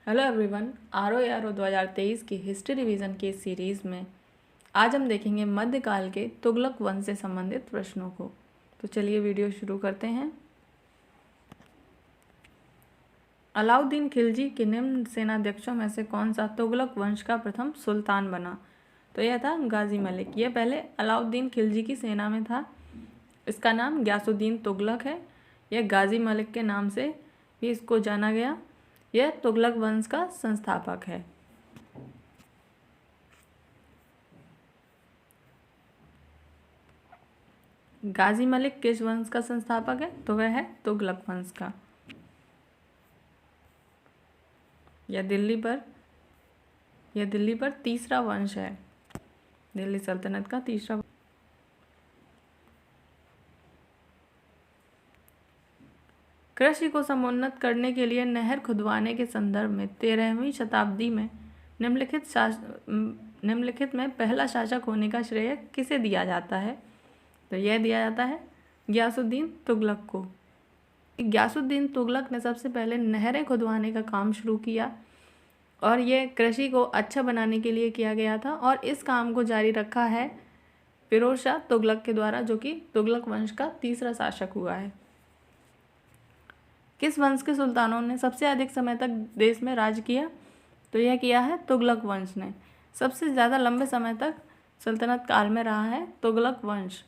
Hello everyone, RO 2023 की history revision की इस सीरीज़ में आज हम देखेंगे मध्यकाल के तुगलक वंश से संबंधित प्रश्नों को। तो चलिए वीडियो शुरू करते हैं। अलाउद्दीन खिलजी के निम्न सेनाध्यक्षों में से कौन सा तुगलक वंश का प्रथम सुल्तान बना? तो यह था गाजी मलिक। यह पहले अलाउद्दीन खिलजी की सेना में था। इसका नाम गयासुद्दीन तुगलक है। यह गाजी मलिक के नाम से भी इसको जाना गया। यह तुगलक वंश का संस्थापक है। गाजी मलिक किस वंश का संस्थापक है? तो वह है तुगलक वंश का। यह दिल्ली पर तीसरा वंश है। दिल्ली सल्तनत का तीसरा। कृषि को समुन्नत करने के लिए नहर खुदवाने के संदर्भ में 13वीं शताब्दी में निम्नलिखित में पहला शासक होने का श्रेय किसे दिया जाता है? तो यह दिया जाता है गयासुद्दीन तुगलक को। गयासुद्दीन तुगलक ने सबसे पहले नहरें खुदवाने का काम शुरू किया और यह कृषि को अच्छा बनाने के लिए किया गया था और इस काम को जारी रखा है फिरोज शाह तुगलक के द्वारा, जो कि तुगलक वंश का तीसरा शासक हुआ है। किस वंश के सुल्तानों ने सबसे अधिक समय तक देश में राज किया? तो यह किया है तुगलक वंश ने। सबसे ज़्यादा लंबे समय तक सल्तनत काल में रहा है तुगलक वंश।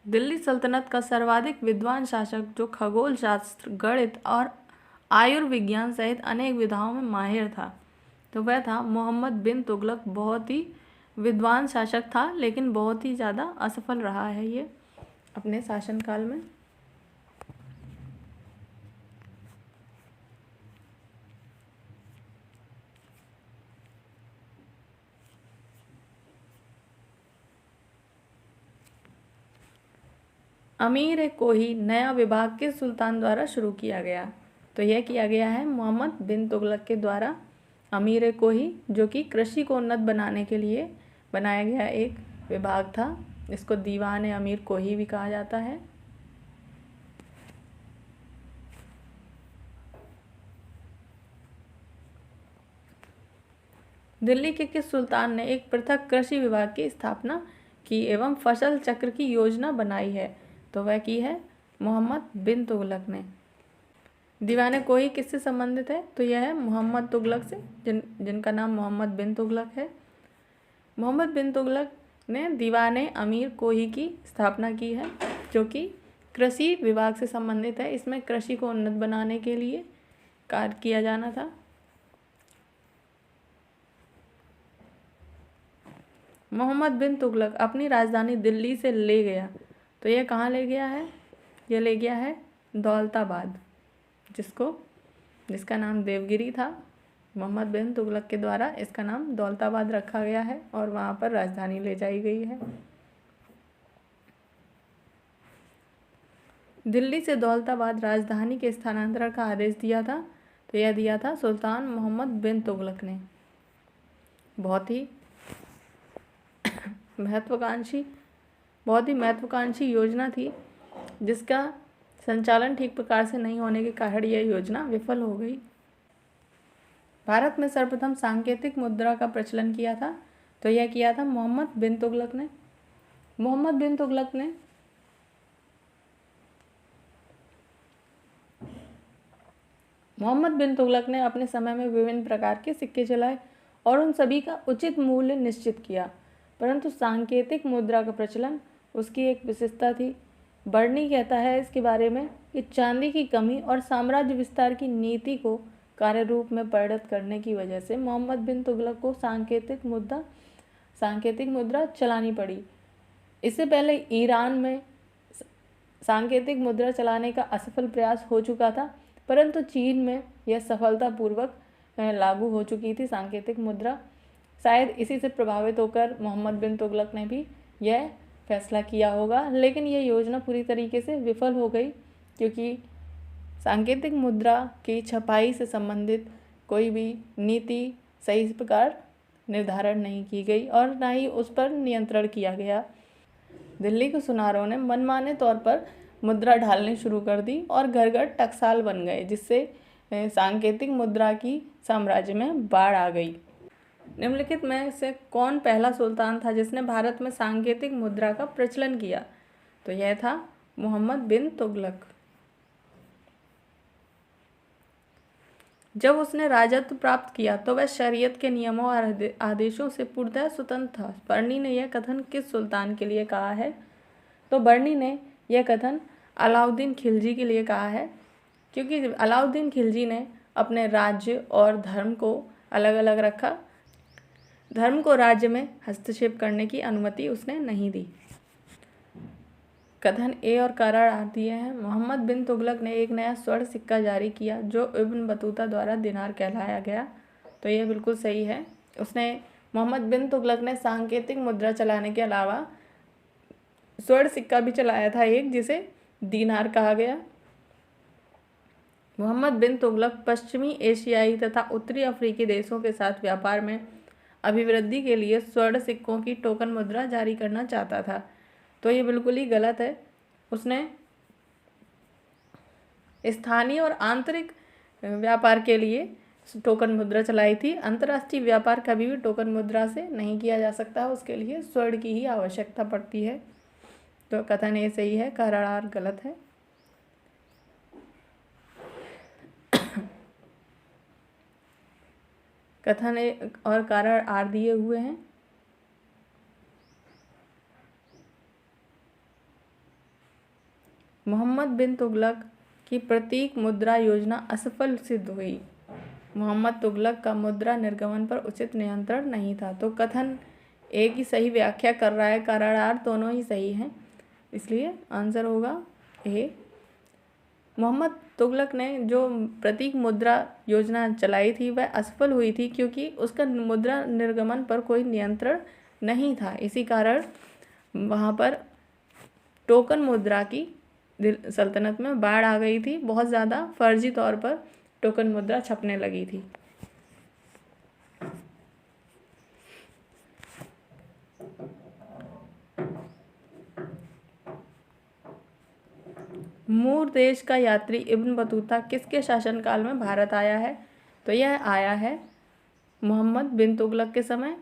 दिल्ली सल्तनत का सर्वाधिक विद्वान शासक जो खगोल शास्त्र, गणित और आयुर्विज्ञान सहित अनेक विधाओं में माहिर था, तो वह था मोहम्मद बिन तुगलक। बहुत ही विद्वान शासक था, लेकिन बहुत ही ज़्यादा असफल रहा है ये अपने शासनकाल में। अमीर कोही नया विभाग किस सुल्तान द्वारा शुरू किया गया? तो यह किया गया है मोहम्मद बिन तुगलक के द्वारा। अमीर कोही जो कि कृषि को उन्नत बनाने के लिए बनाया गया एक विभाग था। इसको दीवान अमीर कोही भी कहा जाता है। दिल्ली के किस सुल्तान ने एक पृथक कृषि विभाग की स्थापना की एवं फसल चक्र की योजना बनाई है? तो वह की है मोहम्मद बिन तुगलक ने। दीवाने कोही किससे संबंधित है? तो यह है मोहम्मद तुगलक से, जिनका नाम मोहम्मद बिन तुगलक है। मोहम्मद बिन तुगलक ने दीवाने अमीर कोही की स्थापना की है, जो कि कृषि विभाग से संबंधित है। इसमें कृषि को उन्नत बनाने के लिए कार्य किया जाना था। मोहम्मद बिन तुगलक अपनी राजधानी दिल्ली से ले गया, तो यह कहाँ ले गया है? यह ले गया है दौलताबाद, जिसका नाम देवगिरी था। मोहम्मद बिन तुगलक के द्वारा इसका नाम दौलताबाद रखा गया है और वहाँ पर राजधानी ले जाई गई है। दिल्ली से दौलताबाद राजधानी के स्थानांतरण का आदेश दिया था, तो यह दिया था सुल्तान मोहम्मद बिन तुगलक ने। बहुत ही महत्वाकांक्षी योजना थी, जिसका संचालन ठीक प्रकार से नहीं होने के कारण यह योजना विफल हो गई। भारत में सर्वप्रथम सांकेतिक मुद्रा का प्रचलन किया था, तो यह किया था मोहम्मद बिन तुगलक ने। मोहम्मद बिन तुगलक ने अपने समय में विभिन्न प्रकार के सिक्के चलाए और उन सभी का उचित मूल्य निश्चित किया, परंतु सांकेतिक मुद्रा का प्रचलन उसकी एक विशेषता थी। बर्नी कहता है इसके बारे में कि चांदी की कमी और साम्राज्य विस्तार की नीति को कार्य रूप में परिणत करने की वजह से मोहम्मद बिन तुगलक को सांकेतिक मुद्रा चलानी पड़ी। इससे पहले ईरान में सांकेतिक मुद्रा चलाने का असफल प्रयास हो चुका था, परंतु चीन में यह सफलतापूर्वक लागू हो चुकी थी सांकेतिक मुद्रा। शायद इसी से प्रभावित होकर मोहम्मद बिन तुगलक ने भी यह फैसला किया होगा, लेकिन यह योजना पूरी तरीके से विफल हो गई, क्योंकि सांकेतिक मुद्रा की छपाई से संबंधित कोई भी नीति सही प्रकार निर्धारण नहीं की गई और ना ही उस पर नियंत्रण किया गया। दिल्ली के सुनारों ने मनमाने तौर पर मुद्रा ढालनी शुरू कर दी और घर घर टकसाल बन गए, जिससे सांकेतिक मुद्रा की साम्राज्य में बाढ़ आ गई। निम्नलिखित में से कौन पहला सुल्तान था जिसने भारत में सांकेतिक मुद्रा का प्रचलन किया? तो यह था मोहम्मद बिन तुगलक। जब उसने राजत्व प्राप्त किया तो वह शरीयत के नियमों और आदेशों से पूर्णतः स्वतंत्र था। बर्नी ने यह कथन किस सुल्तान के लिए कहा है? तो बर्नी ने यह कथन अलाउद्दीन खिलजी के लिए कहा है, क्योंकि अलाउद्दीन खिलजी ने अपने राज्य और धर्म को अलग अलग रखा। धर्म को राज्य में हस्तक्षेप करने की अनुमति उसने नहीं दी। कथन ए और करार दिए हैं। मोहम्मद बिन तुगलक ने एक नया स्वर्ण सिक्का जारी किया जो इब्न बतूता द्वारा दिनार कहलाया गया। तो यह बिल्कुल सही है। मोहम्मद बिन तुगलक ने सांकेतिक मुद्रा चलाने के अलावा स्वर्ण सिक्का भी चलाया था एक, जिसे दीनार कहा गया। मोहम्मद बिन तुगलक पश्चिमी एशियाई तथा उत्तरी अफ्रीकी देशों के साथ व्यापार में अभिवृद्धि के लिए स्वर्ण सिक्कों की टोकन मुद्रा जारी करना चाहता था। तो ये बिल्कुल ही गलत है। उसने स्थानीय और आंतरिक व्यापार के लिए टोकन मुद्रा चलाई थी। अंतर्राष्ट्रीय व्यापार कभी भी टोकन मुद्रा से नहीं किया जा सकता, उसके लिए स्वर्ण की ही आवश्यकता पड़ती है। तो कथन ये सही है, करार गलत है। कथन ए और करार आर दिए हुए हैं। मोहम्मद बिन तुगलक की प्रतीक मुद्रा योजना असफल सिद्ध हुई। मोहम्मद तुगलक का मुद्रा निर्गमन पर उचित नियंत्रण नहीं था। तो कथन ए की सही व्याख्या कर रहा है, करार आर दोनों ही सही हैं, इसलिए आंसर होगा ए। मोहम्मद तुगलक ने जो प्रतीक मुद्रा योजना चलाई थी वह असफल हुई थी, क्योंकि उसका मुद्रा निर्गमन पर कोई नियंत्रण नहीं था। इसी कारण वहाँ पर टोकन मुद्रा की सल्तनत में बाढ़ आ गई थी। बहुत ज़्यादा फर्जी तौर पर टोकन मुद्रा छपने लगी थी। मूर देश का यात्री इब्न बतूता किसके शासनकाल में भारत आया है? तो यह आया है मोहम्मद बिन तुगलक के समय।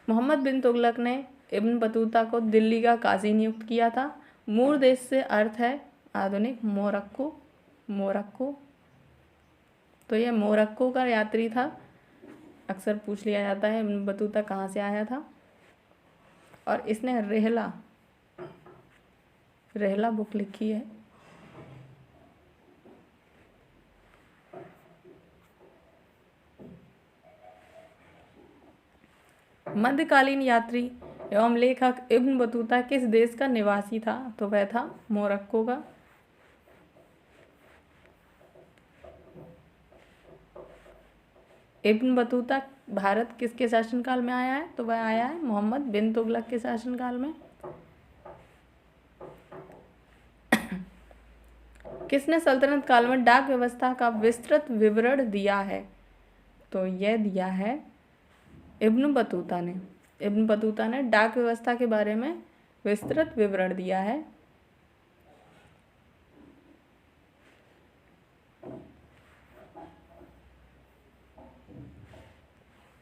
मोहम्मद बिन तुगलक ने इब्न बतूता को दिल्ली का काजी नियुक्त किया था। मूर देश से अर्थ है आधुनिक मोरक्को। तो यह मोरक्को का यात्री था। अक्सर पूछ लिया जाता है इब्न बतूता कहाँ से आया था। और इसने रेहला बुक लिखी है। मध्यकालीन यात्री एवं लेखक इब्न बतूता किस देश का निवासी था? तो वह था मोरक्को का। इब्न बतूता भारत किसके शासनकाल में आया है? तो वह आया है मोहम्मद बिन तुगलक के शासनकाल में। किसने सल्तनत काल में डाक व्यवस्था का विस्तृत विवरण दिया है? तो यह दिया है इब्न बतूता ने। इब्न बतूता ने डाक व्यवस्था के बारे में विस्तृत विवरण दिया है।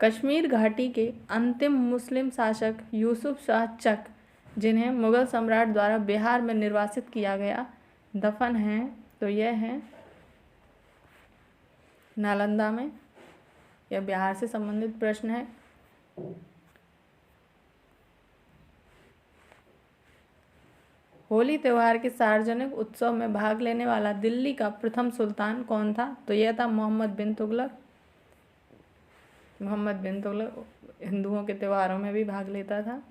कश्मीर घाटी के अंतिम मुस्लिम शासक यूसुफ शाह चक, जिन्हें मुगल सम्राट द्वारा बिहार में निर्वासित किया गया, दफन हैं। तो यह है नालंदा में। यह बिहार से संबंधित प्रश्न है। होली त्यौहार के सार्वजनिक उत्सव में भाग लेने वाला दिल्ली का प्रथम सुल्तान कौन था? तो यह था मोहम्मद बिन तुगलक। मोहम्मद बिन तुगलक हिंदुओं के त्योहारों में भी भाग लेता था।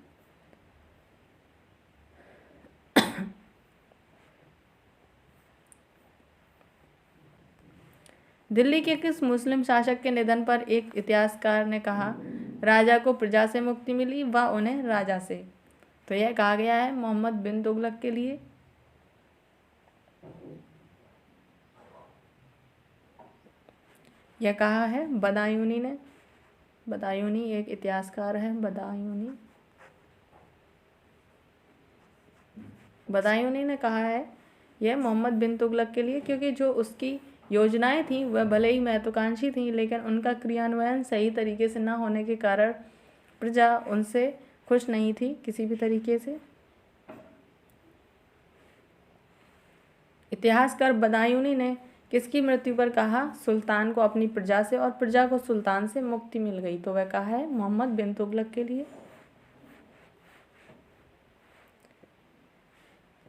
दिल्ली के किस मुस्लिम शासक के निधन पर एक इतिहासकार ने कहा, राजा को प्रजा से मुक्ति मिली व उन्हें राजा से? तो यह कहा गया है मोहम्मद बिन तुगलक के लिए। यह कहा है बदायूनी ने। बदायूनी एक इतिहासकार है। बदायूनी ने कहा है यह मोहम्मद बिन तुगलक के लिए, क्योंकि जो उसकी योजनाएं थीं वह भले ही महत्वाकांक्षी थीं, लेकिन उनका क्रियान्वयन सही तरीके से न होने के कारण प्रजा उनसे खुश नहीं थी किसी भी तरीके से। इतिहासकार बदायूनी ने किसकी मृत्यु पर कहा सुल्तान को अपनी प्रजा से और प्रजा को सुल्तान से मुक्ति मिल गई? तो वह कहा है मोहम्मद बिन तुगलक के लिए।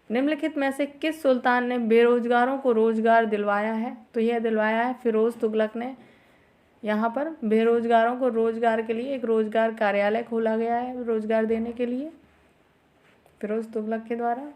निम्नलिखित में से किस सुल्तान ने बेरोजगारों को रोजगार दिलवाया है? तो यह दिलवाया है फिरोज तुगलक ने। यहाँ पर बेरोजगारों को रोजगार के लिए एक रोजगार कार्यालय खोला गया है रोजगार देने के लिए फिरोज तुगलक के द्वारा।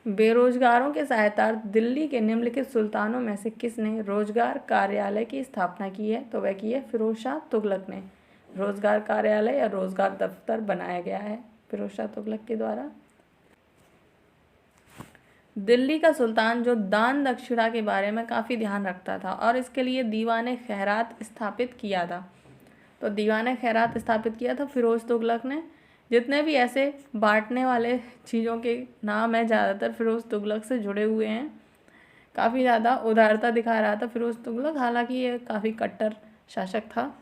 बेरोजगारों के सहायतार्थ दिल्ली के निम्नलिखित सुल्तानों में से किसने रोजगार कार्यालय की स्थापना की है? तो वह की है फिरोज शाह तुगलक ने। रोजगार कार्यालय या रोजगार दफ्तर बनाया गया है फिरोज शाह तुगलक के द्वारा। दिल्ली का सुल्तान जो दान दक्षिणा के बारे में काफ़ी ध्यान रखता था और इसके लिए दीवाने खैरात स्थापित किया था। तो दीवाने खैरात स्थापित किया था फिरोज तुगलक ने। जितने भी ऐसे बांटने वाले चीज़ों के नाम हैं ज़्यादातर फिरोज तुगलक से जुड़े हुए हैं। काफ़ी ज़्यादा उदारता दिखा रहा था फिरोज तुगलक, हालांकि ये काफ़ी कट्टर शासक था।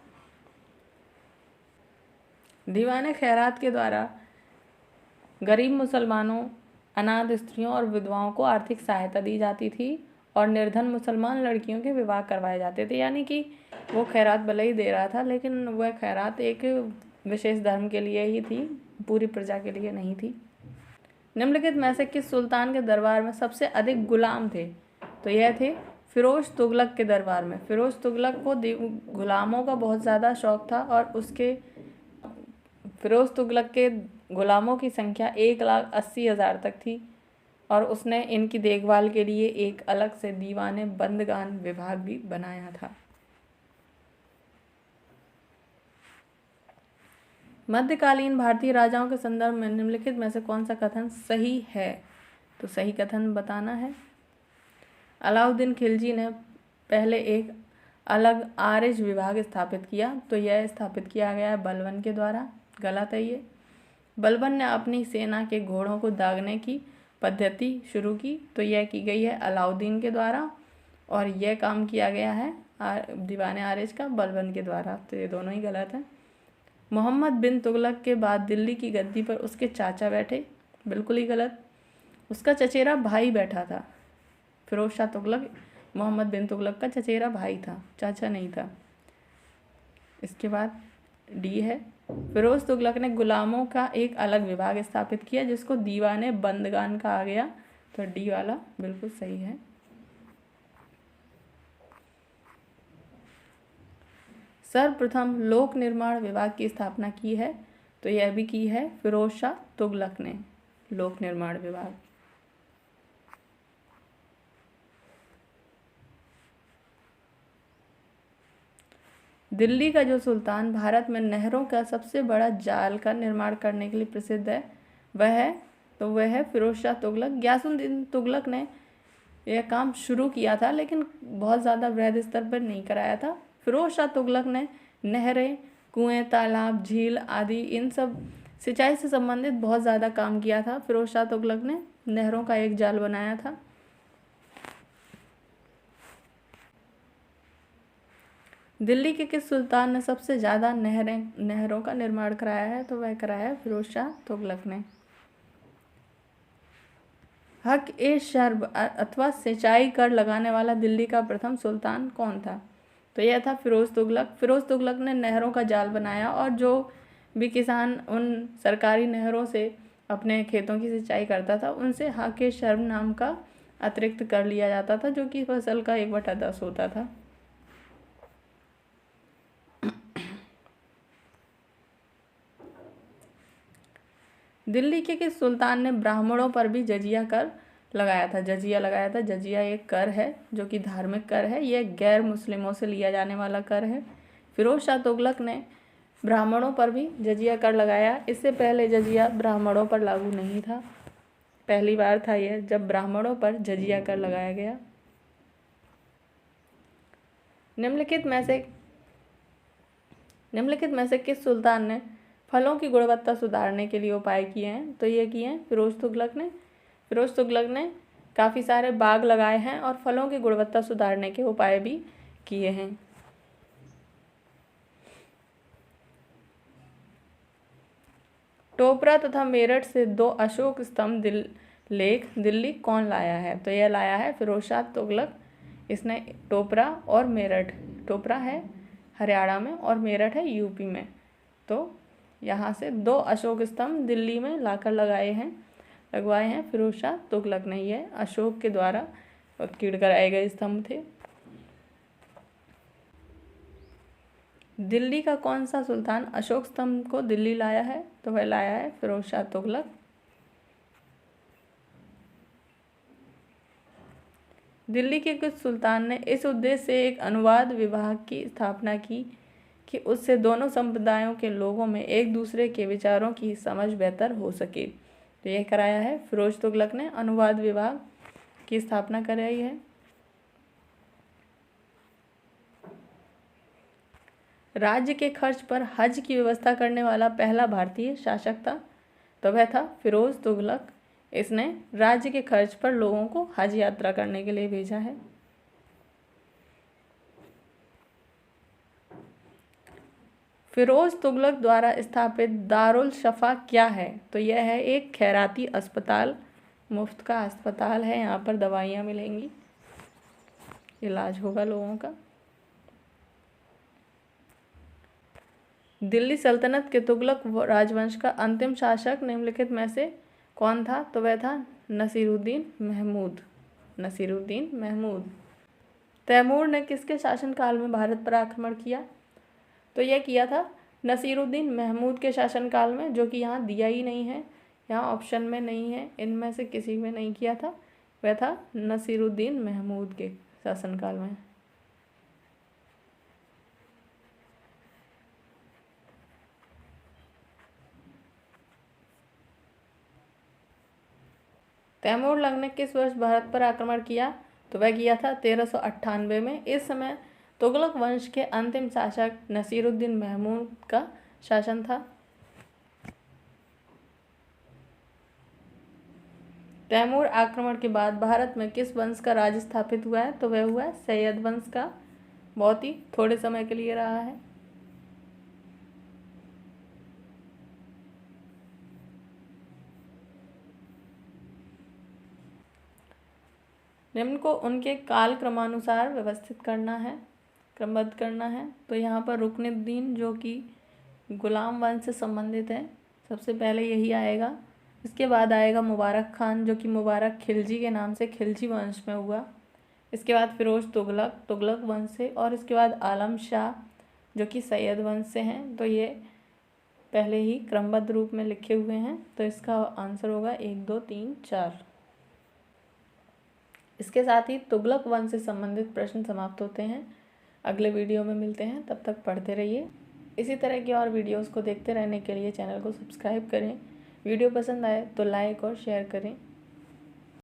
दीवाने खैरात के द्वारा गरीब मुसलमानों, अनाथ स्त्रियों और विधवाओं को आर्थिक सहायता दी जाती थी और निर्धन मुसलमान लड़कियों के विवाह करवाए जाते थे। यानी कि वो खैरात भले ही दे रहा था, लेकिन वह खैरात एक विशेष धर्म के लिए ही थी, पूरी प्रजा के लिए नहीं थी। निम्नलिखित में से किस सुल्तान के दरबार में सबसे अधिक गुलाम थे? तो यह थे फिरोज तुगलक के दरबार में। फिरोज तुगलक को गुलामों का बहुत ज़्यादा शौक था और उसके फिरोज तुगलक के गुलामों की संख्या 1,80,000 तक थी और उसने इनकी देखभाल के लिए एक अलग से दीवाने बंदगान विभाग भी बनाया था। मध्यकालीन भारतीय राजाओं के संदर्भ में निम्नलिखित में से कौन सा कथन सही है? तो सही कथन बताना है। अलाउद्दीन खिलजी ने पहले एक अलग आरिज विभाग स्थापित किया, तो यह स्थापित किया गया है बलबन के द्वारा। गलत है ये। बलबन ने अपनी सेना के घोड़ों को दागने की पद्धति शुरू की, तो यह की गई है अलाउद्दीन के द्वारा और यह काम किया गया है दीवाने आरिज का बलबन के द्वारा। तो ये दोनों ही गलत हैं। मोहम्मद बिन तुगलक के बाद दिल्ली की गद्दी पर उसके चाचा बैठे, बिल्कुल ही गलत। उसका चचेरा भाई बैठा था। फिरोज शाह तुगलक मोहम्मद बिन तुगलक का चचेरा भाई था, चाचा नहीं था। इसके बाद डी है, फिरोज तुगलक ने गुलामों का एक अलग विभाग स्थापित किया जिसको दीवाने बंदगान कहा गया। तो डी वाला बिल्कुल सही है। सर्वप्रथम लोक निर्माण विभाग की स्थापना की है, तो यह भी की है फिरोज शाह तुगलक ने, लोक निर्माण विभाग। दिल्ली का जो सुल्तान भारत में नहरों का सबसे बड़ा जाल का निर्माण करने के लिए प्रसिद्ध है वह है फिरोज शाह तुगलक। गयासुद्दीन तुगलक ने यह काम शुरू किया था, लेकिन बहुत ज़्यादा वृहद स्तर पर नहीं कराया था। फिरोज शाह तुगलक ने नहरें, कुएं, तालाब, झील आदि इन सब सिंचाई से संबंधित बहुत ज़्यादा काम किया था। फिरोज शाह तुगलक ने नहरों का एक जाल बनाया था। दिल्ली के किस सुल्तान ने सबसे ज़्यादा नहरों का निर्माण कराया है? तो वह कराया है फिरोज शाह तुगलक ने। हक ए शर्ब अथवा सिंचाई कर लगाने वाला दिल्ली का प्रथम सुल्तान कौन था? तो यह था फिरोज तुगलक। फिरोज तुगलक ने नहरों का जाल बनाया और जो भी किसान उन सरकारी नहरों से अपने खेतों की सिंचाई करता था उनसे हक ए शर्ब नाम का अतिरिक्त कर लिया जाता था, जो कि फसल का 1/10 होता था। दिल्ली के किस सुल्तान ने ब्राह्मणों पर भी जजिया कर लगाया था? जजिया एक कर है जो कि धार्मिक कर है, यह गैर मुस्लिमों से लिया जाने वाला कर है। फिरोज शाह तुगलक ने ब्राह्मणों पर भी जजिया कर लगाया। इससे पहले जजिया ब्राह्मणों पर लागू नहीं था, पहली बार था यह जब ब्राह्मणों पर जजिया कर लगाया गया। निम्नलिखित में से किस सुल्तान ने फलों की गुणवत्ता सुधारने के लिए उपाय किए हैं, तो ये किए हैं फिरोज तुगलक ने काफ़ी सारे बाग लगाए हैं और फलों की गुणवत्ता सुधारने के उपाय भी किए हैं। टोपरा तथा मेरठ से 2 अशोक स्तंभ लेख दिल्ली कौन लाया है? तो यह लाया है फिरोज शाह तुगलक। इसने टोपरा और मेरठ, टोपरा है हरियाणा में और मेरठ है यूपी में, तो यहाँ से 2 अशोक स्तंभ दिल्ली में लाकर लगवाए हैं फिरोज शाह तुगलक ने। यह अशोक के द्वारा उत्कीर्ण कराए गए स्तंभ थे। दिल्ली का कौन सा सुल्तान अशोक स्तंभ को दिल्ली लाया है? तो वह लाया है फिरोज शाह तुगलक। दिल्ली के कुछ सुल्तान ने इस उद्देश्य से एक अनुवाद विभाग की स्थापना की कि उससे दोनों संप्रदायों के लोगों में एक दूसरे के विचारों की समझ बेहतर हो सके। तो यह कराया है फिरोज तुगलक ने, अनुवाद विभाग की स्थापना कराई है। राज्य के खर्च पर हज की व्यवस्था करने वाला पहला भारतीय शासक था, तो वह था फिरोज तुगलक। इसने राज्य के खर्च पर लोगों को हज यात्रा करने के लिए भेजा है। फिरोज तुगलक द्वारा स्थापित दारुल शफा क्या है? तो यह है एक खैराती अस्पताल, मुफ्त का अस्पताल है। यहाँ पर दवाइयाँ मिलेंगी, इलाज होगा लोगों का। दिल्ली सल्तनत के तुगलक राजवंश का अंतिम शासक निम्नलिखित में से कौन था? तो वह था नसीरुद्दीन महमूद। तैमूर ने किसके शासनकाल में भारत पर आक्रमण किया? तो यह किया था नसीरुद्दीन महमूद के शासनकाल में, जो कि यहाँ दिया ही नहीं है, यहाँ ऑप्शन में नहीं है, इनमें से किसी में नहीं किया था। वह था नसीरुद्दीन महमूद के शासनकाल में। तैमूर लंग ने किस वर्ष भारत पर आक्रमण किया? तो वह किया था 1398 में। इस समय तुगलक वंश के अंतिम शासक नसीरुद्दीन महमूद का शासन था। तैमूर आक्रमण के बाद भारत में किस वंश का राज स्थापित हुआ है? तो वह हुआ सैयद वंश का, बहुत ही थोड़े समय के लिए रहा है। निम्न को उनके काल क्रमानुसार व्यवस्थित करना है, क्रमबद्ध करना है। तो यहाँ पर रुकनुद्दीन जो कि गुलाम वंश से संबंधित है, सबसे पहले यही आएगा। इसके बाद आएगा मुबारक खान, जो कि मुबारक खिलजी के नाम से खिलजी वंश में हुआ। इसके बाद फिरोज तुगलक वंश से, और इसके बाद आलम शाह जो कि सैयद वंश से हैं। तो ये पहले ही क्रमबद्ध रूप में लिखे हुए हैं, तो इसका आंसर होगा 1 2 3 4। इसके साथ ही तुगलक वंश से संबंधित प्रश्न समाप्त होते हैं। अगले वीडियो में मिलते हैं, तब तक पढ़ते रहिए। इसी तरह की और वीडियोस को देखते रहने के लिए चैनल को सब्सक्राइब करें। वीडियो पसंद आए तो लाइक और शेयर करें।